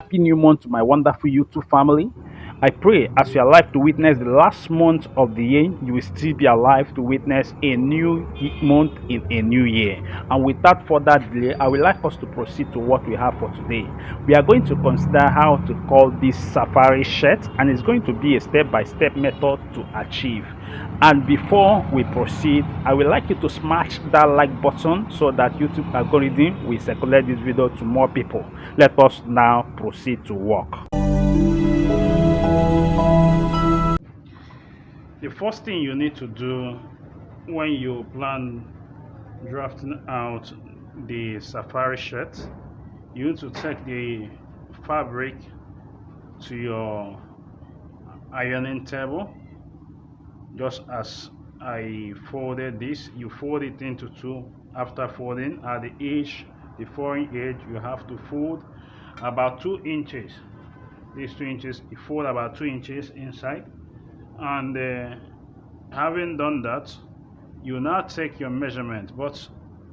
Happy new month to my wonderful YouTube family. I pray as you are alive to witness the last month of the year, you will still be alive to witness a new month in a new year. And without further delay, I would like us to proceed to what we have for today. We are going to consider how to call this safari shirt, and it's going to be a step by step method to achieve. And before we proceed, I would like you to smash that like button so that YouTube algorithm will circulate this video to more people. Let us now proceed to work. The first thing you need to do when you plan drafting out the safari shirt, you need to take the fabric to your ironing table. Just as I folded this, you fold it into two. After folding at the edge, the foreign edge, you have to fold about 2 inches. These 2 inches, you fold about 2 inches inside. And having done that, you now take your measurement. But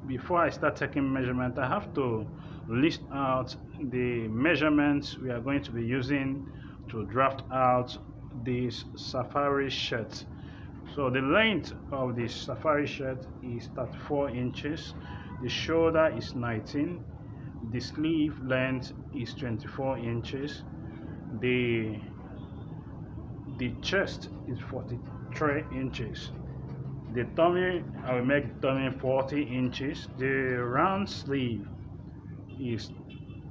before I start taking measurement, I have to list out the measurements we are going to be using to draft out this safari shirt. So the length of the safari shirt is 34 inches, the shoulder is 19, the sleeve length is 24 inches, the chest is 43 inches, the tummy, I will make the tummy 40 inches, the round sleeve is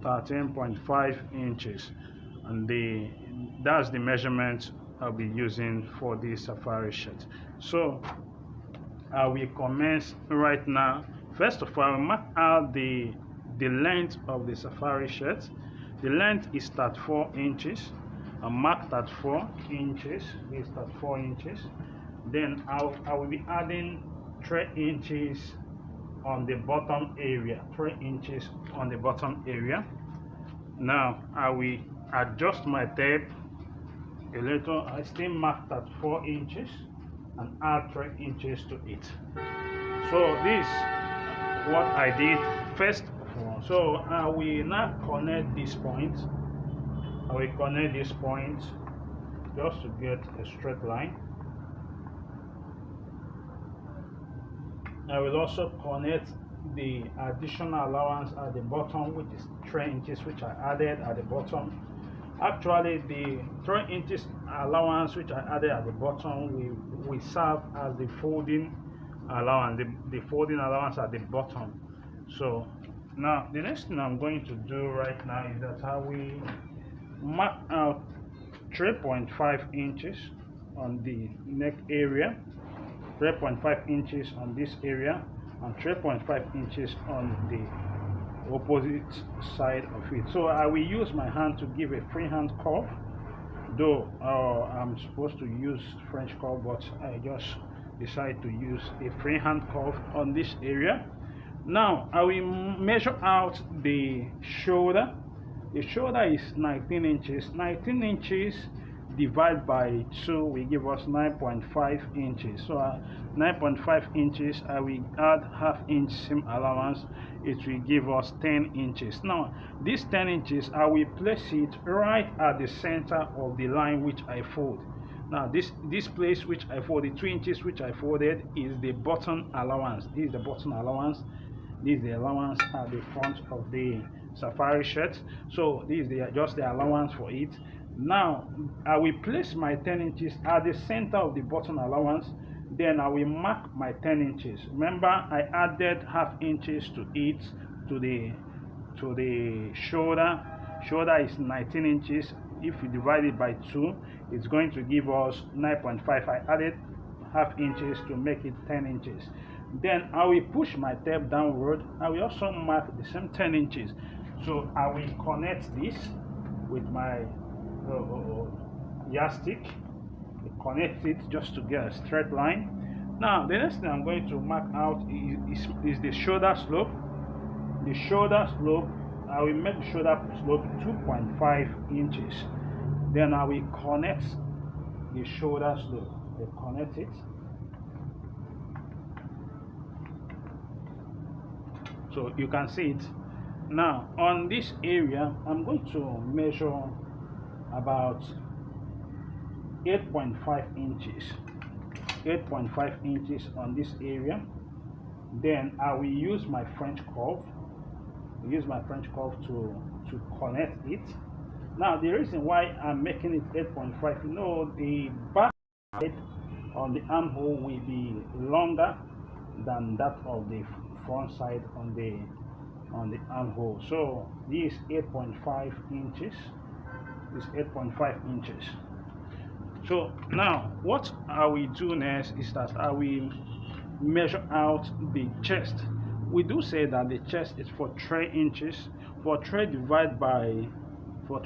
13.5 inches, and that's the measurement I'll be using for this safari shirt. So I will commence right now. First of all, I will mark out the length of the safari shirt. The length is 34 inches. I mark 34 inches. This is 34 inches. Then I will be adding 3 inches on the bottom area. 3 inches on the bottom area. Now I will adjust my tape a little. I still marked at 4 inches and add 3 inches to it. So this what I did first of all. So I will now connect this point. I will connect this point just to get a straight line. I will also connect the additional allowance at the bottom, which is 3 inches, which I added at the bottom. Actually, the 3 inches allowance which I added at the bottom will serve as the folding allowance, the folding allowance at the bottom. So now the next thing I'm going to do right now is that I will mark out 3.5 inches on the neck area, 3.5 inches on this area, and 3.5 inches on the opposite side of it. So I will use my hand to give a freehand curve, though I'm supposed to use French curve, but I just decide to use a freehand curve on this area. Now I will measure out the shoulder. The shoulder is 19 inches. 19 inches divided by 2 will give us 9.5 inches. So 9.5 inches, I will add half inch seam allowance. It will give us 10 inches. Now this 10 inches, I will place it right at the center of the line which I fold. Now this place which I fold, the 2 inches which I folded, is the button allowance. This is the button allowance. This is the allowance at the front of the safari shirt. So this is just the allowance for it. Now I will place my 10 inches at the center of the button allowance. Then I will mark my 10 inches. Remember, I added half inches to it, to the shoulder. Shoulder is 19 inches. If you divide it by 2, it's going to give us 9.5. I added half inches to make it 10 inches. Then I will push my tape downward. I will also mark the same 10 inches. So I will connect this with my yardstick. Connect it just to get a straight line. Now the next thing I'm going to mark out is the shoulder slope. The shoulder slope, I will make the shoulder slope 2.5 inches. Then I will connect the shoulder slope. I connect it. So you can see it. Now on this area I'm going to measure about 8.5 inches 8.5 inches on this area. Then I will use my French curve to connect it. Now the reason why I'm making it 8.5, you know, the back side on the armhole will be longer than that of the front side on the armhole. So this 8.5 inches. This 8.5 inches. So now what I will do next is that I will measure out the chest. We do say that the chest is for 3 inches. For 3 divided by 4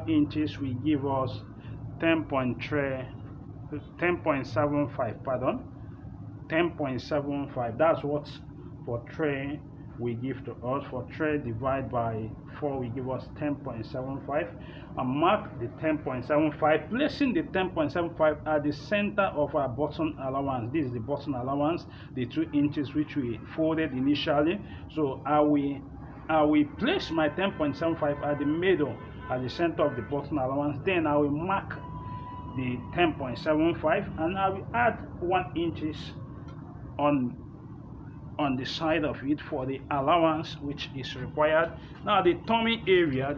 inches will give us 10.75, pardon, 10.75. That's what for 3 we give to us. For 3 divided by 4 will give us 10.75. and mark the 10.75, placing the 10.75 at the center of our button allowance. This is the button allowance, the 2 inches which we folded initially. So I will place my 10.75 at the middle, at the center of the button allowance. Then I will mark the 10.75 and I will add 1 inches on the side of it for the allowance which is required. Now the tummy area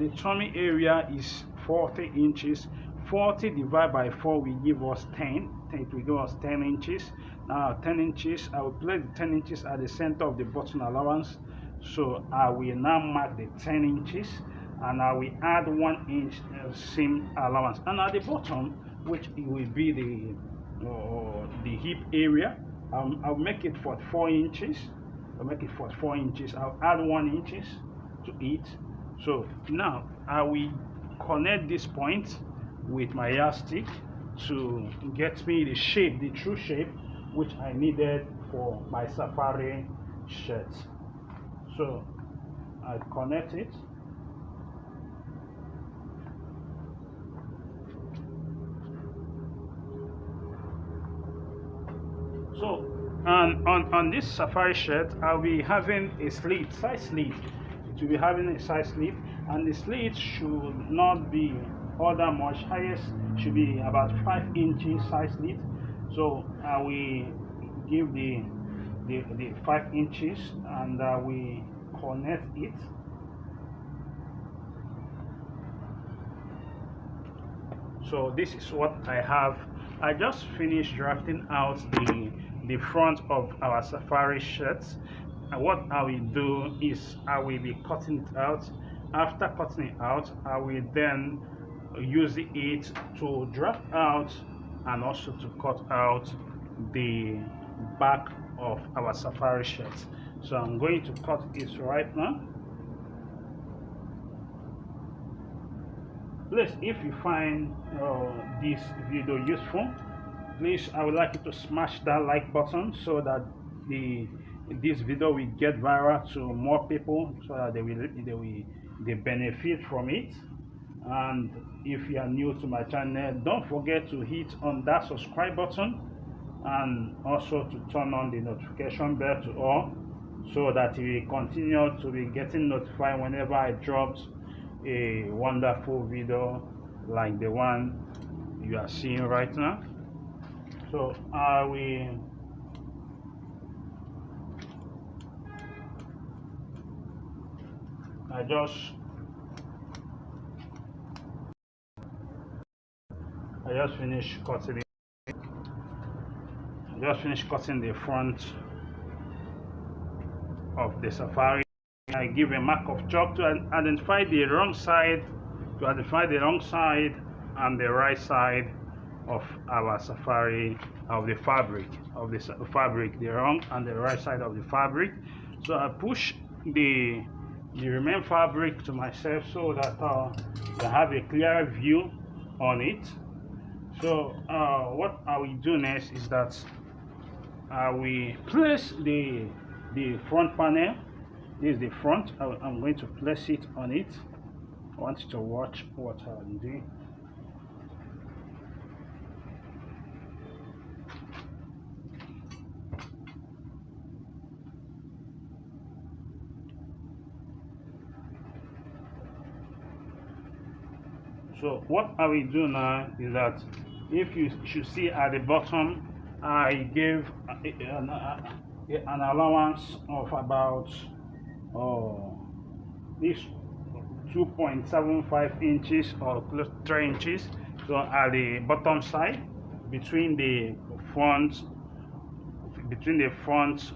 is 40 inches. 40 divided by 4 will give us 10. It will give us 10 inches. Now 10 inches, I will place the 10 inches at the center of the button allowance. So I will now mark the 10 inches and I will add 1 inch seam allowance. And at the bottom, which it will be the hip area, I'll make it 44 inches. I'll make it 44 inches. I'll add 1 inches to it. So now I will connect this point with my yardstick to get me the shape, the true shape which I needed for my safari shirt. So I connect it. So on this safari shirt, I'll be having a slit, side slit. It will be having a side slit, and the slit should not be all that much. Highest should be about 5 inches side slit. So I will give the 5 inches and I will connect it. So this is what I have. I just finished drafting out the front of our safari shirts, and what I will do is I will be cutting it out. After cutting it out, I will then use it to draft out and also to cut out the back of our safari shirts. So I'm going to cut it right now. Please, if you find this video useful, please, I would like you to smash that like button so that this video will get viral to more people, so that they benefit from it. And if you are new to my channel, don't forget to hit on that subscribe button and also to turn on the notification bell to all, so that you will continue to be getting notified whenever I drop a wonderful video like the one you are seeing right now. So I just finished cutting it. I just finished cutting the front of the safari. I give a mark of chalk to identify the wrong side, and the right side of our safari, of the fabric, the wrong and the right side of the fabric. So I push the remaining fabric to myself so that I have a clearer view on it. So what I will do next is that I will place the front panel. This is the front. I'm going to place it on it. I want you to watch what I'm doing. So what I will do now is that, if you should see at the bottom, I gave an allowance of about this 2.75 inches or close 3 inches. So at the bottom side, between the front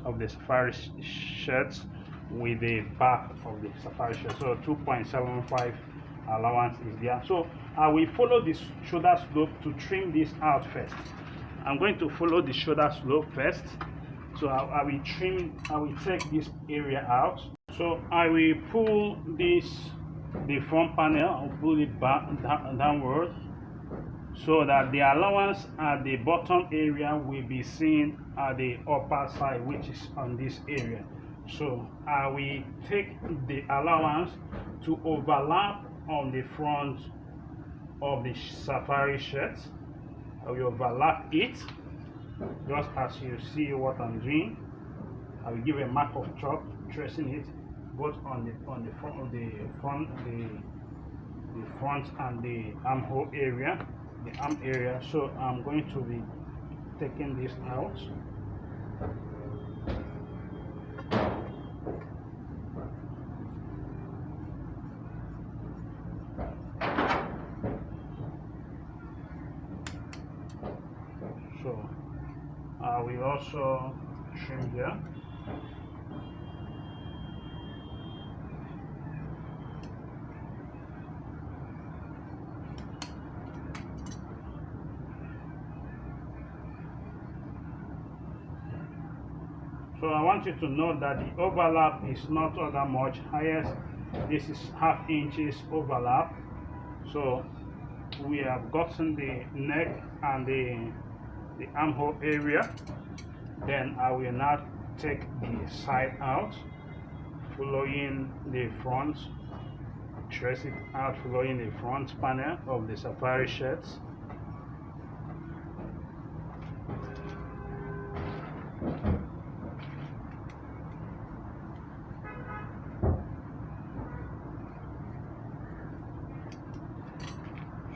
of the safari shirts with the back of the safari shirt. So 2.75 allowance is there. So I will follow this shoulder slope to trim this out first. I'm going to follow the shoulder slope first. So I will take this area out. So I will pull the front panel, I'll pull it back downward, so that the allowance at the bottom area will be seen at the upper side, which is on this area. So I will take the allowance to overlap on the front of the safari shirt. I will overlap it, just as you see what I'm doing. I will give a mark of chalk, tracing it both on the front and the armhole area, the arm area. So I'm going to be taking this out. So I will also trim there. So I want you to note that the overlap is not all that much. Highest, this is ½ inches overlap. So we have gotten the neck and the armhole area. Then I will now take the side out, following the front, trace it out following the front panel of the safari shirts.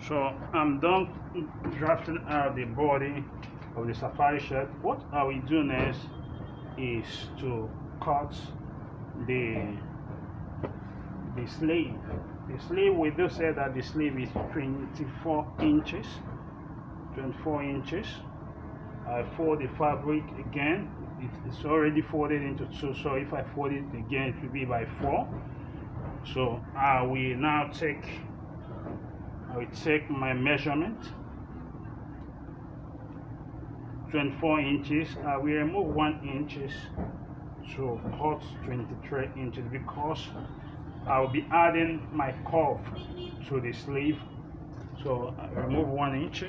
So I'm done drafting out the body of the safari shirt. What I will do next is to cut the sleeve. The sleeve, we do say that the sleeve is 24 inches. 24 inches. I fold the fabric again. It's already folded into two, so if I fold it again, it will be by 4. So I will now take my measurement, 24 inches. I will remove 1 inch to cut 23 inches because I will be adding my curve to the sleeve. So I remove 1 inch.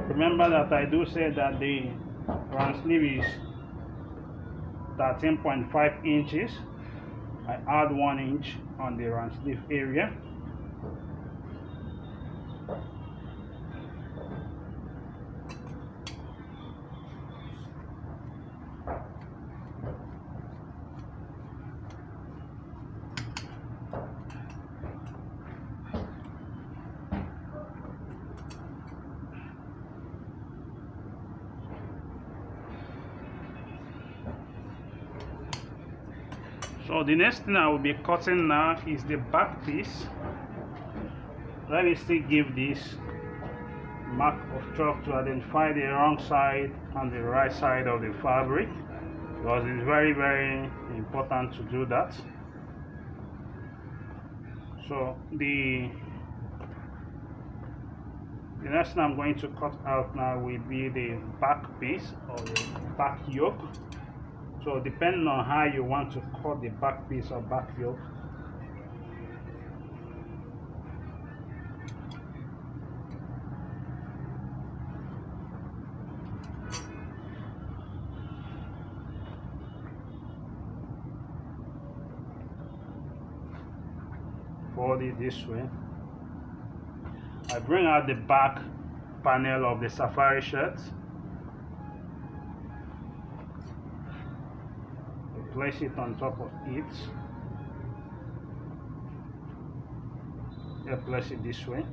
Remember that I do say that the round sleeve is 13.5 inches. I add 1 inch on the round sleeve area. So the next thing I will be cutting now is the back piece. Let me still give this mark of chalk to identify the wrong side and the right side of the fabric, because it's very, very important to do that. So the next thing I'm going to cut out now will be the back piece or the back yoke. So depending on how you want to cut the back piece or back yoke, fold it this way. I bring out the back panel of the safari shirt. I place it on top of it. I place it this way.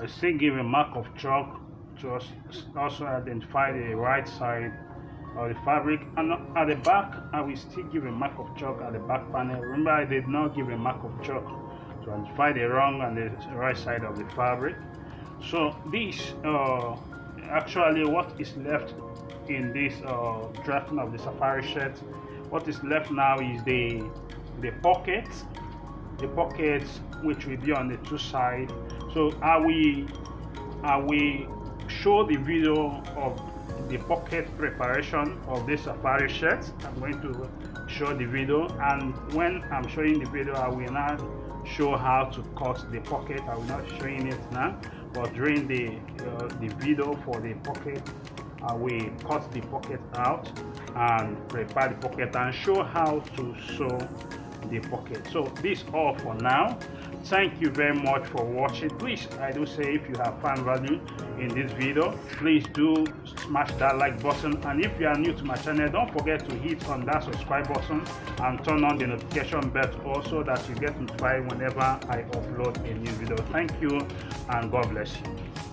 I still give a mark of chalk to also identify the right side of the fabric, and at the back I will still give a mark of chalk at the back panel. Remember, I did not give a mark of chalk to identify the wrong and the right side of the fabric. So this actually what is left in this drafting of the safari shirt. What is left now is the pockets which will be on the two sides. So I will show the video of the pocket preparation of this safari shirt. I'm going to show the video, and when I'm showing the video I will not show how to cut the pocket. I will not showing it now, but during the video for the pocket I will cut the pocket out and prepare the pocket and show how to sew the pocket. So this all for now. Thank you very much for watching. Please, I do say, if you have found value in this video, please do smash that like button, and if you are new to my channel, don't forget to hit on that subscribe button and turn on the notification bell also, that you get notified whenever I upload a new video. Thank you and God bless you.